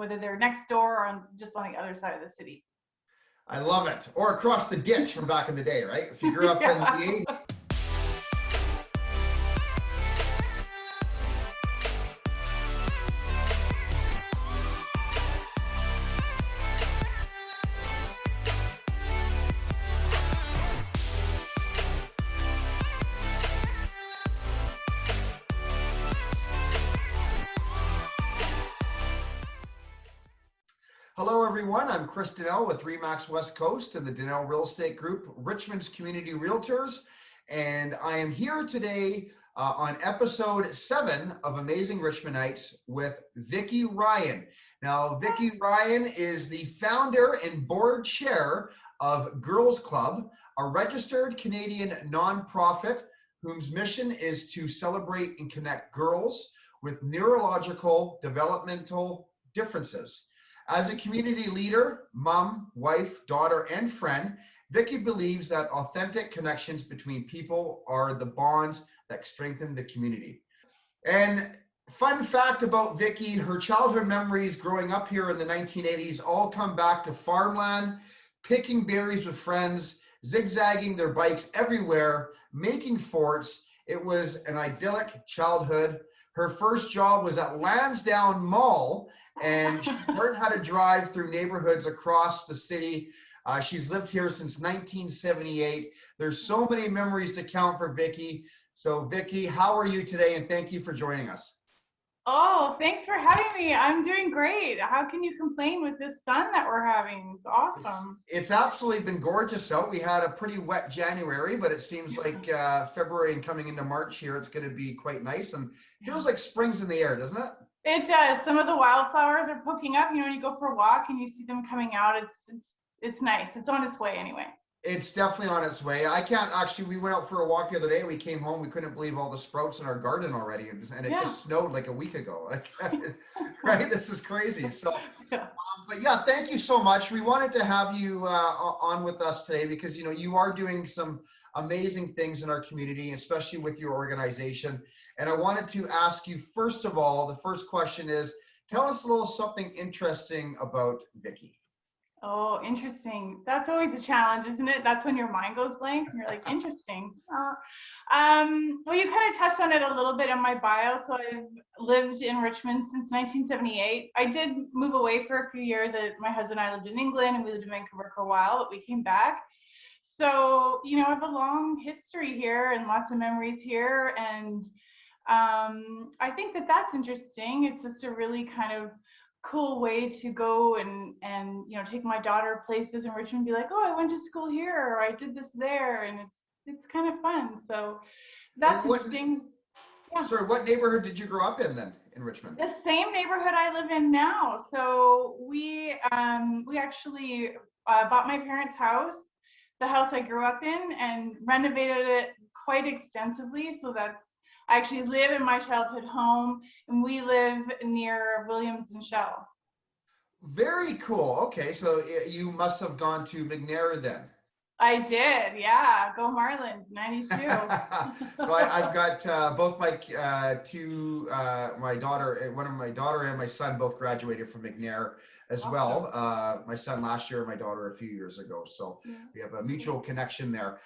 whether they're next door or just on the other side of the city. I love it. Or across the ditch from back in the day, right? If you grew up in the 80s. Hello, everyone. I'm Chris Dinnell with RE/MAX West Coast and the Dinnell Real Estate Group, Richmond's Community Realtors. And I am here today on episode 7 of Amazing Richmondites with Vicky Ryan. Now, Vicky Ryan is the founder and board chair of Girls Club, a registered Canadian nonprofit whose mission is to celebrate and connect girls with neurological developmental differences. As a community leader, mom, wife, daughter, and friend, Vicky believes that authentic connections between people are the bonds that strengthen the community. And fun fact about Vicky, her childhood memories growing up here in the 1980s all come back to farmland, picking berries with friends, zigzagging their bikes everywhere, making forts. It was an idyllic childhood. Her first job was at Lansdowne Mall, and she learned how to drive through neighborhoods across the city. She's lived here since 1978. There's so many memories to count for Vicky. So Vicky, how are you today? And thank you for joining us. Oh, thanks for having me. I'm doing great. How can you complain with this sun that we're having? It's awesome. It's absolutely been gorgeous out. We had a pretty wet January, but it seems like February and coming into March here, it's going to be quite nice and feels like spring's in the air, doesn't it? It does. Some of the wildflowers are poking up. You know, when you go for a walk and you see them coming out, it's nice. It's on its way anyway. It's definitely on its way. I can't actually, we went out for a walk the other day. We came home, we couldn't believe all the sprouts in our garden already. And it just snowed like a week ago. Like, right? This is crazy. So, but yeah, thank you so much. We wanted to have you on with us today because, you know, you are doing some amazing things in our community, especially with your organization. And I wanted to ask you, first of all, the first question is, tell us a little something interesting about Vicky. Oh, interesting. That's always a challenge, isn't it? That's when your mind goes blank and you're like, interesting. Well, you kind of touched on it a little bit in my bio. So I've lived in Richmond since 1978. I did move away for a few years. My husband and I lived in England and we lived in Vancouver for a while, but we came back. So, you know, I have a long history here and lots of memories here. And I think that that's interesting. It's just a really kind of cool way to go and you know, take my daughter places in Richmond and be like, oh, I went to school here or I did this there, and it's kind of fun. So that's interesting. Yeah. Sorry, what neighborhood did you grow up in then in Richmond? The same neighborhood I live in now. So we actually bought my parents' house, the house I grew up in, and renovated it quite extensively. So I actually live in my childhood home, and we live near Williams and Shell. Very cool. Okay, so you must have gone to McNair then. I did, yeah. Go Marlins, 92. So I've got both my my daughter and my son both graduated from McNair as awesome. Well. My son last year, my daughter a few years ago. So we have a mutual connection there.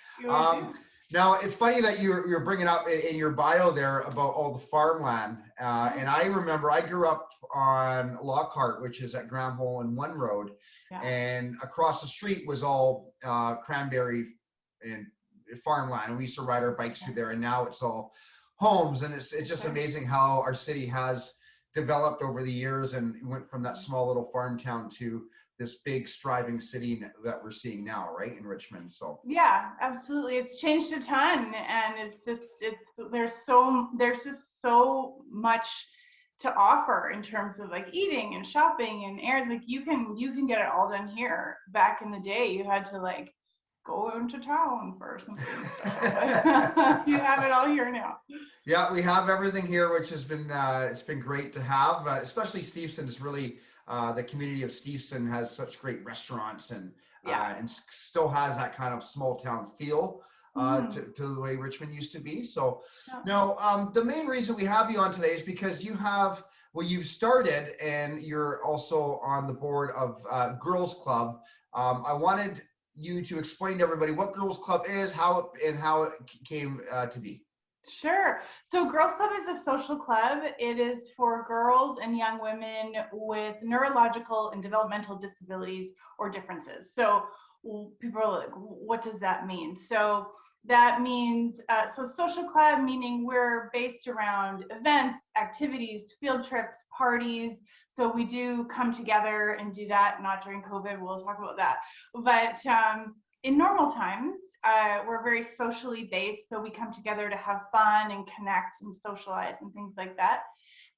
Now, it's funny that you're bringing up in your bio there about all the farmland. And I remember I grew up on Lockhart, which is at Graham Hole and One Road. Yeah. And across the street was all cranberry and farmland. And we used to ride our bikes through there. And now it's all homes. And it's just amazing how our city has developed over the years and went from that small little farm town to this big striving city that we're seeing now, right, in Richmond. So yeah, absolutely, it's changed a ton, and there's just so much to offer in terms of like eating and shopping and airs. Like you can get it all done here. Back in the day, you had to like go into town for something. So you have it all here now. Yeah, we have everything here, which has been it's been great to have. Especially Steveston is really the community of Steveston has such great restaurants and still has that kind of small town feel to the way Richmond used to be. So now the main reason we have you on today is because you have Well, you've started, and you're also on the board of Girls Club. I wanted you to explain to everybody what Girls Club is, how it came to be. Sure. So Girls Club is a social club. It is for girls and young women with neurological and developmental disabilities or differences. So people are like, what does that mean? So that means, so social club, meaning we're based around events, activities, field trips, parties. So we do come together and do that, not during COVID, we'll talk about that. But in normal times, we're very socially based, so we come together to have fun and connect and socialize and things like that.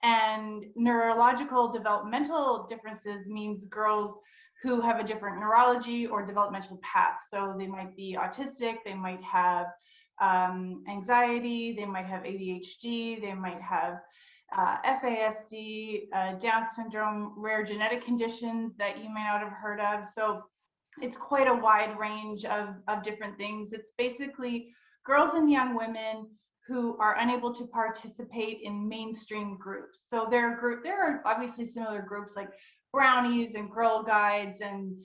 And neurological developmental differences means girls who have a different neurology or developmental path. So they might be autistic, they might have anxiety, they might have ADHD, they might have FASD, Down syndrome, rare genetic conditions that you may not have heard of. So it's quite a wide range of different things. It's basically girls and young women who are unable to participate in mainstream groups. So there are obviously similar groups like brownies and Girl Guides and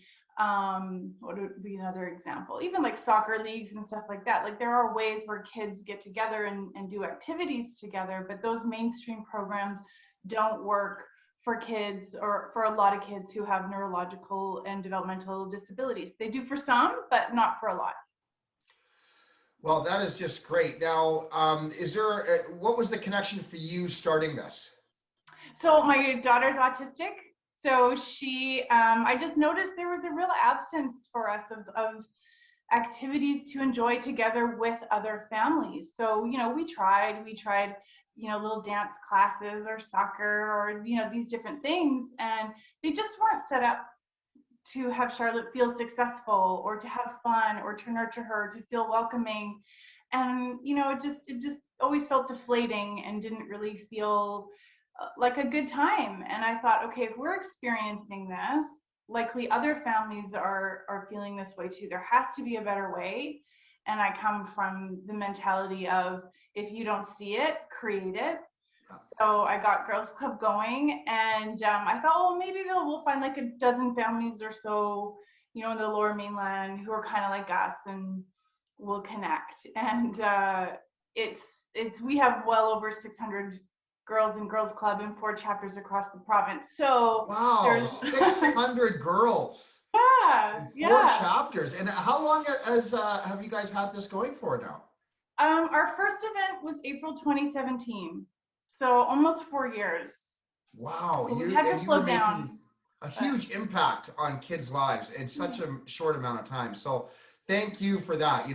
what would be another example? Even like soccer leagues and stuff like that. Like there are ways where kids get together and do activities together, but those mainstream programs don't work for kids, or for a lot of kids who have neurological and developmental disabilities. They do for some, but not for a lot. Well, that is just great. Now, what was the connection for you starting this? So my daughter's autistic. So I just noticed there was a real absence for us of activities to enjoy together with other families. So, we tried, little dance classes or soccer or, these different things. And they just weren't set up to have Charlotte feel successful or to have fun or to nurture her, to feel welcoming. And, it just always felt deflating and didn't really feel like a good time. And I thought, okay, if we're experiencing this, likely other families are feeling this way too. There has to be a better way. And I come from the mentality of, if you don't see it, create it. So I got Girls Club going, and I thought, well, maybe we'll find like a dozen families or so, in the Lower Mainland who are kind of like us, and we'll connect. And we have well over 600 girls in Girls Club in 4 chapters across the province. So wow, 600 girls. Yeah, 4 chapters. And how long have you guys had this going for now? Our first event was April 2017, so almost 4 years. Wow, we had to slow down. A huge impact on kids' lives in such a short amount of time. So thank you for that.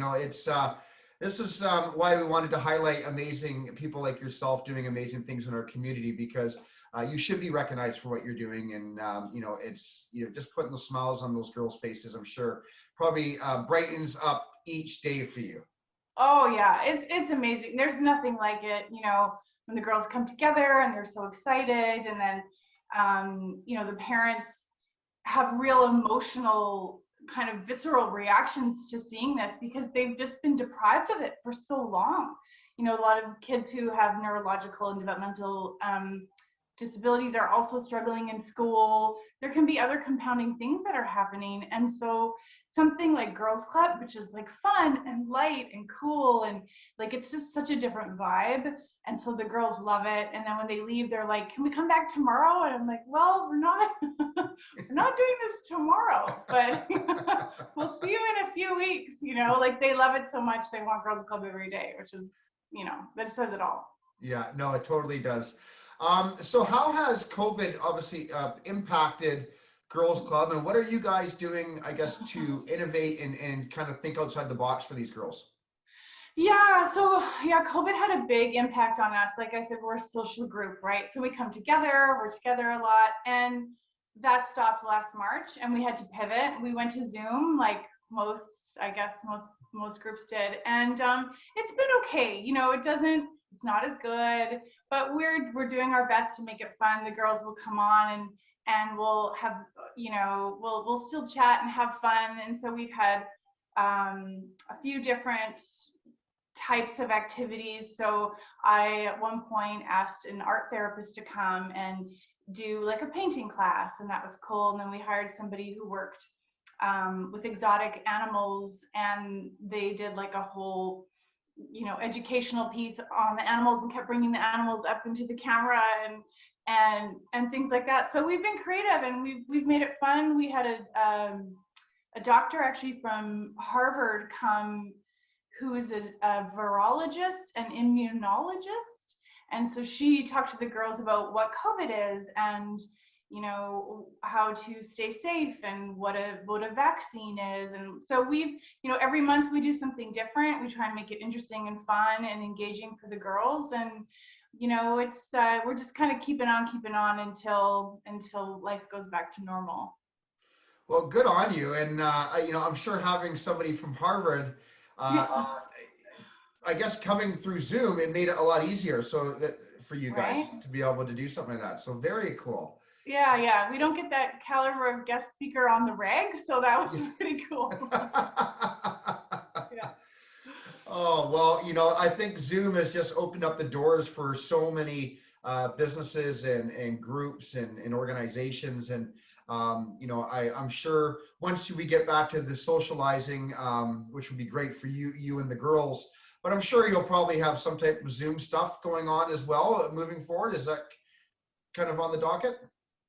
This is why we wanted to highlight amazing people like yourself doing amazing things in our community, because you should be recognized for what you're doing. And, it's, just putting the smiles on those girls' faces, I'm sure, probably brightens up each day for you. Oh, yeah, it's amazing. There's nothing like it, when the girls come together and they're so excited. And then, the parents have real emotional kind of visceral reactions to seeing this, because they've just been deprived of it for so long. A lot of kids who have neurological and developmental disabilities are also struggling in school. There can be other compounding things that are happening. And so something like Girls Club, which is like fun and light and cool, and like it's just such a different vibe. And so the girls love it. And then when they leave, they're like, can we come back tomorrow? And I'm like, well, we're not doing this tomorrow, but we'll see you in a few weeks. Like they love it so much, they want Girls Club every day, which is, that says it all. Yeah, no, it totally does. So how has COVID obviously impacted Girls Club, and what are you guys doing, I guess, to innovate and kind of think outside the box for these girls? Yeah, so COVID had a big impact on us. Like I said, we're a social group, right? So we come together, we're together a lot, and that stopped last March, and we had to pivot. We went to Zoom, like most groups did, and it's been okay. It's not as good, but we're doing our best to make it fun. The girls will come on and we'll have, we'll still chat and have fun. And so we've had a few different types of activities. So I at one point asked an art therapist to come and do like a painting class, and that was cool. And then we hired somebody who worked with exotic animals, and they did like a whole, you know, educational piece on the animals and kept bringing the animals up into the camera and things like that. So we've been creative and we've made it fun. We had a doctor actually from Harvard come, who is a virologist and immunologist. And so she talked to the girls about what COVID is and, you know, how to stay safe and what a vaccine is. And so we've, you know, every month we do something different. We try and make it interesting and fun and engaging for the girls. And, you know, it's we're just kind of keeping on until life goes back to normal. Well, good on you. And, you know, I'm sure having somebody from Harvard, I guess coming through Zoom, it made it a lot easier so that for you guys to be able to do something like that. So very cool. Yeah. We don't get that caliber of guest speaker on the reg, so that was pretty cool. Yeah. Oh, well, you know, I think Zoom has just opened up the doors for so many businesses and groups and organizations. And, you know, I'm sure once we get back to the socializing, which would be great for you and the girls, but I'm sure you'll probably have some type of Zoom stuff going on as well moving forward. Is that kind of on the docket?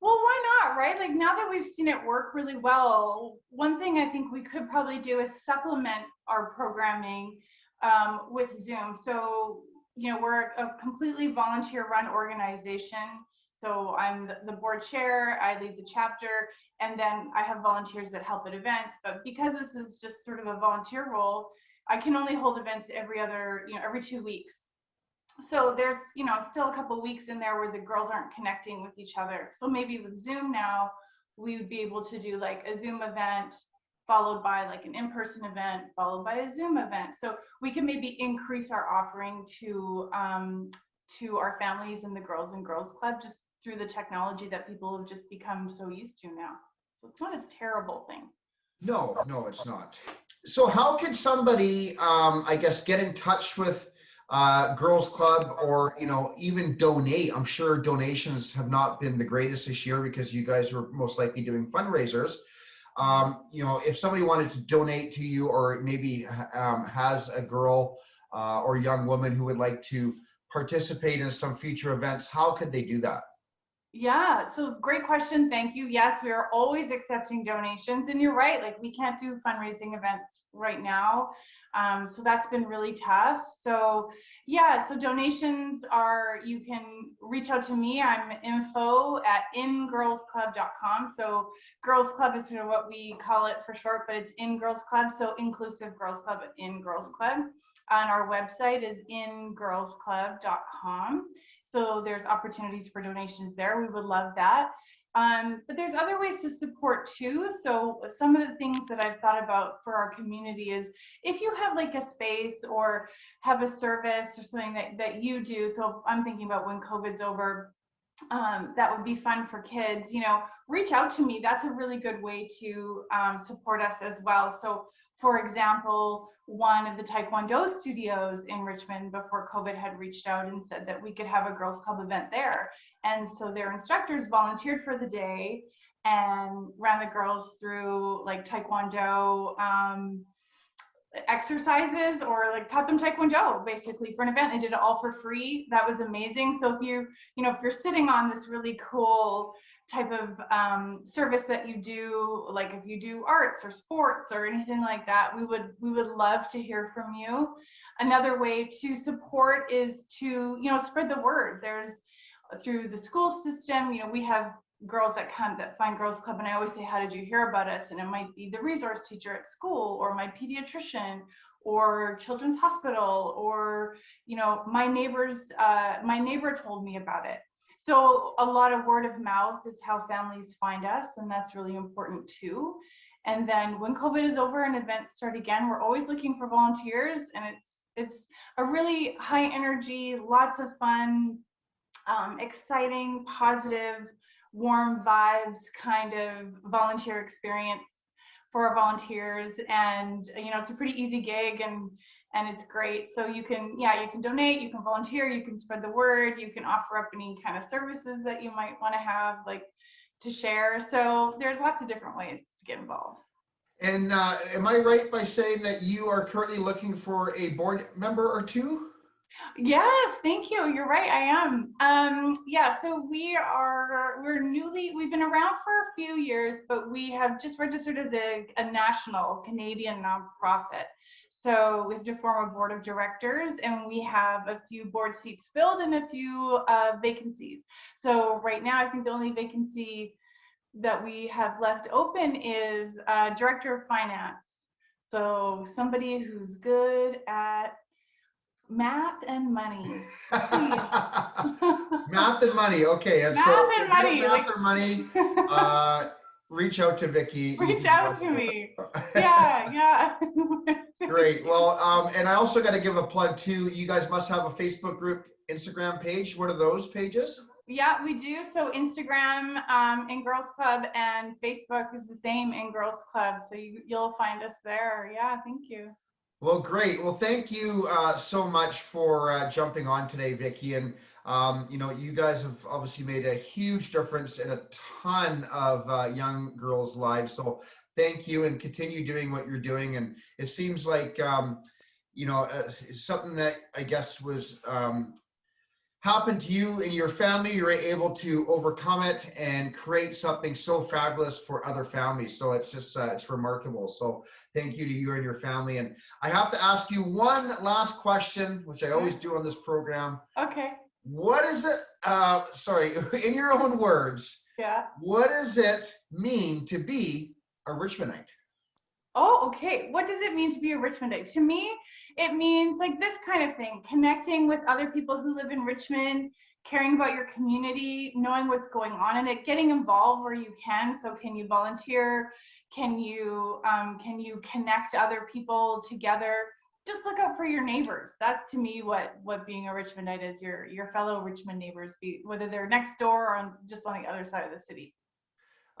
Well, why not, right? Like now that we've seen it work really well, one thing I think we could probably do is supplement our programming with Zoom. So, you know, we're a completely volunteer-run organization. So I'm the board chair, I lead the chapter, and then I have volunteers that help at events. But because this is just sort of a volunteer role, I can only hold events every 2 weeks. So there's, you know, still a couple weeks in there where the girls aren't connecting with each other. So maybe with Zoom now, we would be able to do like a Zoom event followed by like an in-person event, followed by a Zoom event. So we can maybe increase our offering to our families and the Girls and Girls Club just through the technology that people have just become so used to now. So it's not a terrible thing. No, it's not. So how could somebody, I guess, get in touch with Girls Club, or, you know, even donate? I'm sure donations have not been the greatest this year because you guys were most likely doing fundraisers. You know, if somebody wanted to donate to you, or maybe has a girl or young woman who would like to participate in some future events, how could they do that? Yeah, so great question. Thank you. Yes, we are always accepting donations. And you're right, like we can't do fundraising events right now. So that's been really tough. So yeah, so donations are, you can reach out to me. I'm info@ingirlsclub.com. So Girls Club is sort of what we call it for short, but it's In Girls Club. So inclusive Girls Club at In Girls Club. And our website is ingirlsclub.com. So there's opportunities for donations there. We would love that. But there's other ways to support too. So some of the things that I've thought about for our community is if you have like a space or have a service or something that you do. So I'm thinking about when COVID's over, that would be fun for kids, you know, reach out to me. That's a really good way to support us as well. So for example, one of the Taekwondo studios in Richmond before COVID had reached out and said that we could have a girls club event there. And so their instructors volunteered for the day and ran the girls through like Taekwondo exercises, or like taught them Taekwondo basically for an event. They did it all for free. That was amazing. So if you know, if you're sitting on this really cool type of service that you do, like if you do arts or sports or anything like that, we would love to hear from you. Another way to support is to, you know, spread the word. There's through the school system, you know, we have girls that come that find Girls Club, and I always say, how did you hear about us? And it might be the resource teacher at school, or my pediatrician, or children's hospital, or, you know, my neighbor told me about it. So a lot of word of mouth is how families find us, and that's really important too. And then when COVID is over and events start again, we're always looking for volunteers, and it's a really high energy, lots of fun, exciting, positive, warm vibes kind of volunteer experience for our volunteers, and you know, it's a pretty easy gig, and it's great. So you can, yeah, you can donate, you can volunteer, you can spread the word, you can offer up any kind of services that you might want to have, like to share. So there's lots of different ways to get involved. And am I right by saying that you are currently looking for a board member or two? Yes, thank you. You're right, I am. Yeah, so we've been around for a few years, but we have just registered as a national Canadian nonprofit. So we have to form a board of directors, and we have a few board seats filled and a few vacancies. So right now, I think the only vacancy that we have left open is director of finance. So somebody who's good at math and money. Math and money. Okay. Math So and money. math or money, reach out to Vicky. Reach out to me. Yeah, yeah. Great. Well, and I also got to give a plug too. You guys must have a Facebook group, Instagram page. What are those pages? Yeah, we do. So Instagram in Girls Club, and Facebook is the same, in Girls Club. So you'll find us there. Yeah, thank you. Well, great. Well, thank you so much for jumping on today, Vicky. And, you know, you guys have obviously made a huge difference in a ton of young girls' lives. So thank you, and continue doing what you're doing. And it seems like, you know, something that I guess was happened to you and your family, you're able to overcome it and create something so fabulous for other families. So it's just, it's remarkable. So thank you to you and your family. And I have to ask you one last question, which I always do on this program. Okay. What is it, sorry, in your own words, yeah, what does it mean to be a Richmondite? Oh, okay. What does it mean to be a Richmondite? To me, it means like this kind of thing, connecting with other people who live in Richmond, caring about your community, knowing what's going on in it, getting involved where you can. So can you volunteer? Can you connect other people together? Just look out for your neighbors. That's to me what being a Richmondite is, your fellow Richmond neighbors, whether they're next door or just on the other side of the city.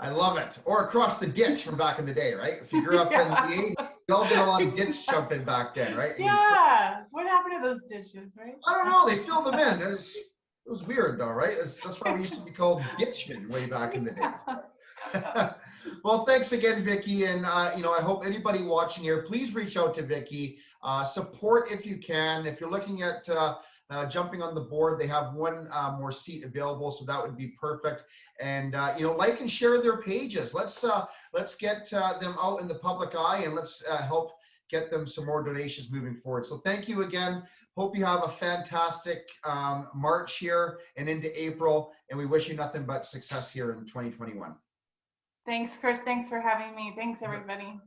I love it. Or across the ditch from back in the day, right? If you grew up yeah. in the 80s, we all did a lot of ditch jumping back then, right? Yeah. What happened to those ditches, right? I don't know. They filled them in. It was weird though, right? That's why we used to be called ditchmen way back in the days. Well, thanks again, Vicky. And, you know, I hope anybody watching here, please reach out to Vicky. Support if you can. If you're looking at jumping on the board, they have one more seat available, so that would be perfect. And you know, like and share their pages. Let's get them out in the public eye, and let's help get them some more donations moving forward. So thank you again. Hope you have a fantastic March here and into April, and we wish you nothing but success here in 2021. Thanks, Chris. Thanks for having me. Thanks, everybody.